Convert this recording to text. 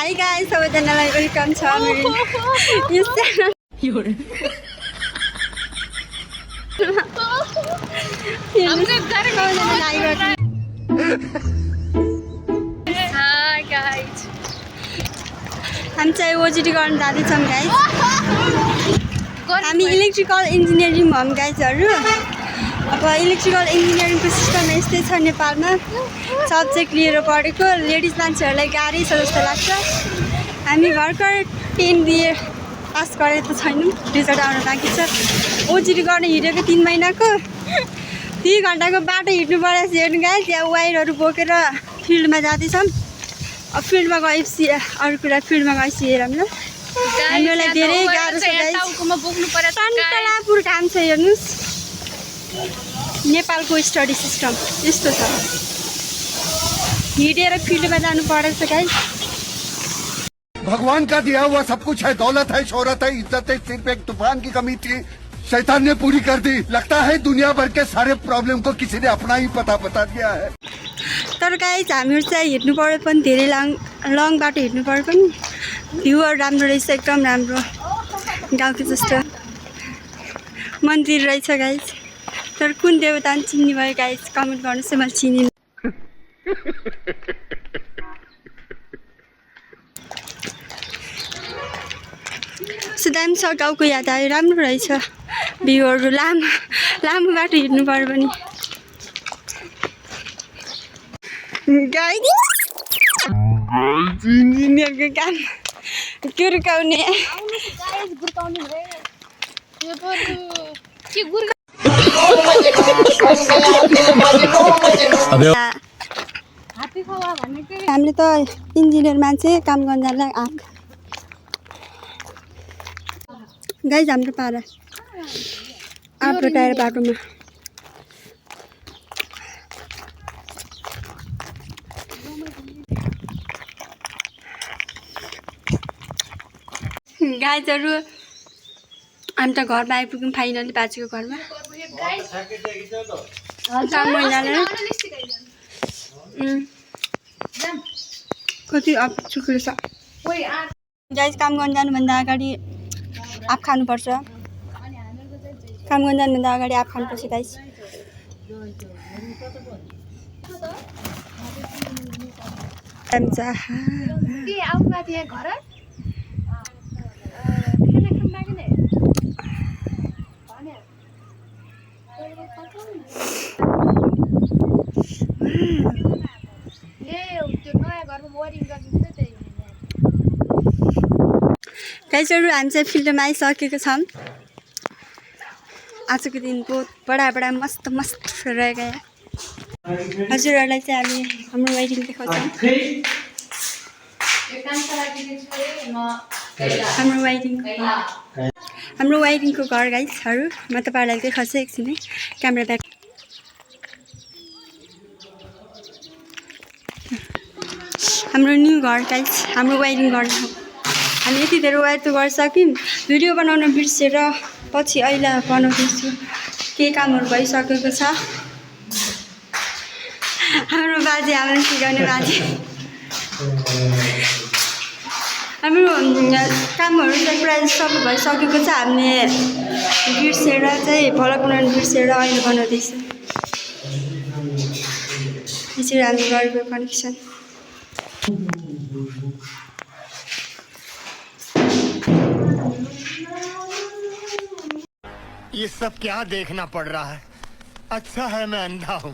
High guys सबैजनालाई welcome छ मेरो यस च्यानल Hi guys. हामी चाहिँ ओजिटी गर्न जाँदैछौँ गाइस हामी इलेक्ट्रिकल इन्जिनियरिङ हम गाइजहरू अब इलेक्ट्रिकल इन्जिनियरिङको सिस्टम यस्तै छ नेपालमा सब्जेक्ट लिएर पढेको लेडिज मान्छेहरूलाई गाह्रै छ जस्तो लाग्छ हामी भर्खर 10 दिए पास गरेको त छैनौँ रिजल्ट आउन बाँकी छ ओजिटी गर्न हिँडेको 3 महिनाको 3 घन्टाको बाटो हिँड्नु परेको छ हेर्नु गाइस यहाँ वायरहरू बोकेर फिल्डमा जाँदैछौँ अब फिल्डमा गएपछि अरू कुरा फिल्डमा गएपछि हेरौँ न हामीलाई धेरै गाह्रो छ गाइस सन्तलापुर काम छ हेर्नुहोस् नेपालको स्टडी सिस्टम यस्तो छ हिँडेर फिल्डमा जानु परेको छ गाइस भगवान का दिया हुआ सब कुछ है दौलत है शोहरत है इज्जत है सिर्फ एक तूफान की कमी थी शैतान ने पूरी कर दी लगता है दुनिया भर के सारे प्रॉब्लम को किसी ने अपना ही पता बता दिया है तर गाइस हामीहरू चाहिँ हिँड्नु पऱ्यो पनि धेरै लङ बाटो हिँड्नु पऱ्यो पनि भ्यूहरू राम्रो रहेछ एकदम राम्रो गाउँको जस्तो मन्दिर रहेछ गाइस तर कुन देवता चिन्ने भयो गाइस कमेन्ट गर्नुहोस् है मैले चिनिनँ सुदाम छ गाउँको याद आयो राम्रो रहेछ भ्यूहरू लामो बाटो हिँड्नु पऱ्यो भने इन्जिनियरको काम गुर्काउने हामीले त इन्जिनियर मान्छे काम गर्न जानलाई आँख गाइस हाम्रो पारा आफ्नो टायर बाटोमा गाइजहरू हामी त घरमा आइपुग्यौँ फाइनली बाजेको घरमा काम महिनाले कति चुकेको छ गाइज काम गर्न जानुभन्दा अगाडि आँप खानुपर्छ काम गर्न जानुभन्दा अगाडि आँप खानुपर्छ गाइज गाइजहरू हामी चाहिँ फिल्डमा आइसकेको छौँ आजको दिन बहुत बडा मस्त रहेका हजुरहरूलाई चाहिँ हामी हाम्रो वेडिङ देखाउँछौँ हाम्रो वेडिङको घर गाइजहरू म तपाईँहरूलाई देखाउँछु एकछिन क्यामेरा ब्याक हाम्रो न्यू घर गाइज हाम्रो वेडिङ घर हामी यति धेरै वायर त गरिसक्यौँ भिडियो बनाउन बिर्सेर पछि अहिले बनाउँदैछु केही कामहरू भइसकेको छ हाम्रो बाजे हामीलाई सिकाउने बाजे हाम्रो कामहरू चाहिँ प्रायः सबै भइसकेको छ हामीले बिर्सेर चाहिँ भलक बनाउनु बिर्सेर अहिले बनाउँदैछु यसरी हामी गरेको कनेक्सन ये सब क्या देखना पड़ रहा है अच्छा है मैं अंधा हूँ